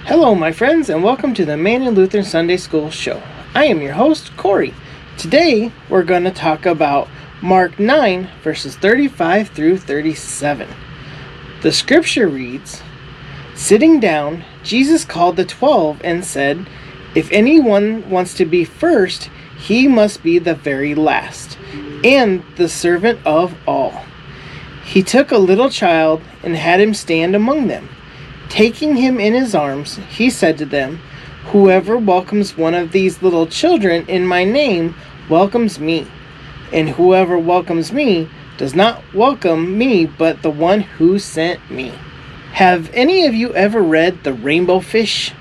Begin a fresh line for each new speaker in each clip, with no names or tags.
Hello, my friends, and welcome to the Emanuel Lutheran Sunday School Show. I am your host, Corey. Today, we're going to talk about Mark 9, verses 35 through 37. The scripture reads, "Sitting down, Jesus called the 12 and said, 'If anyone wants to be first, he must be the very last, and the servant of all.' He took a little child and had him stand among them. Taking him in his arms, he said to them, 'Whoever welcomes one of these little children in my name welcomes me. And whoever welcomes me does not welcome me, but the one who sent me.'" Have any of you ever read The Rainbow Fish?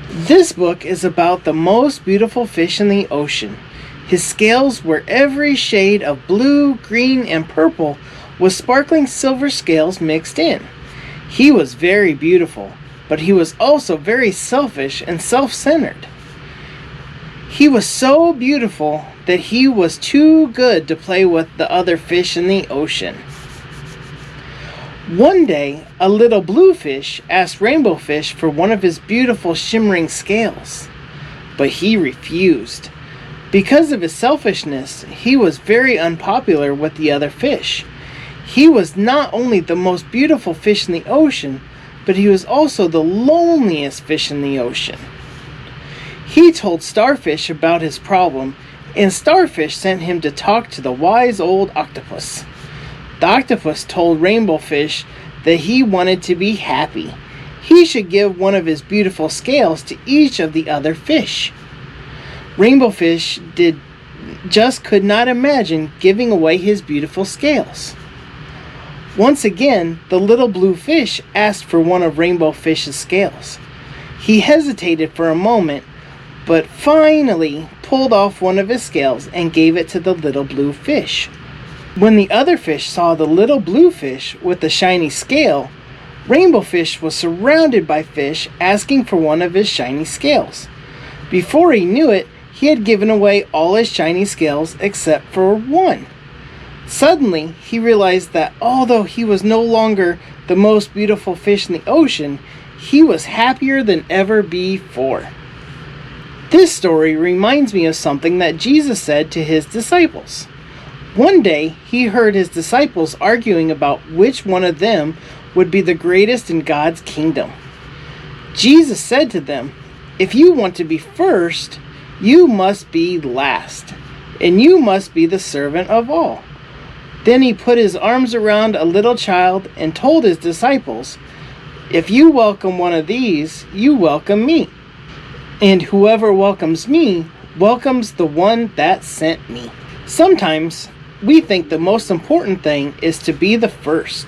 This book is about the most beautiful fish in the ocean. His scales were every shade of blue, green, and purple, with sparkling silver scales mixed in. He was very beautiful, but he was also very selfish and self-centered. He was so beautiful that he was too good to play with the other fish in the ocean. One day, a little blue fish asked Rainbow Fish for one of his beautiful shimmering scales, but he refused. Because of his selfishness, he was very unpopular with the other fish. He was not only the most beautiful fish in the ocean, but he was also the loneliest fish in the ocean. He told Starfish about his problem, and Starfish sent him to talk to the wise old octopus. The octopus told Rainbow Fish that he wanted to be happy. He should give one of his beautiful scales to each of the other fish. Rainbow Fish just could not imagine giving away his beautiful scales. Once again, the little blue fish asked for one of Rainbow Fish's scales. He hesitated for a moment, but finally pulled off one of his scales and gave it to the little blue fish. When the other fish saw the little blue fish with the shiny scale, Rainbow Fish was surrounded by fish asking for one of his shiny scales. Before he knew it, he had given away all his shiny scales except for one. Suddenly, he realized that although he was no longer the most beautiful fish in the ocean, he was happier than ever before. This story reminds me of something that Jesus said to his disciples. One day, he heard his disciples arguing about which one of them would be the greatest in God's kingdom. Jesus said to them, "If you want to be first, you must be last, and you must be the servant of all." Then he put his arms around a little child and told his disciples, "If you welcome one of these, you welcome me. And whoever welcomes me welcomes the one that sent me." Sometimes we think the most important thing is to be the first,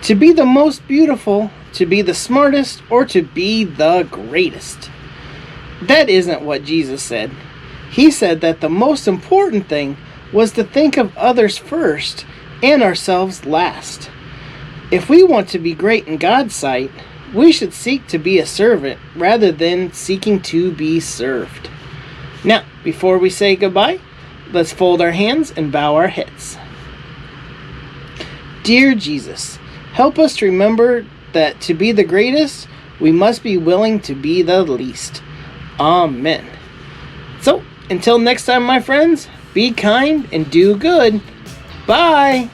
to be the most beautiful, to be the smartest, or to be the greatest. That isn't what Jesus said. He said that the most important thing was to think of others first and ourselves last. If we want to be great in God's sight, we should seek to be a servant rather than seeking to be served. Now, before we say goodbye, let's fold our hands and bow our heads. Dear Jesus, help us to remember that to be the greatest, we must be willing to be the least. Amen. So, until next time, my friends, be kind and do good. Bye.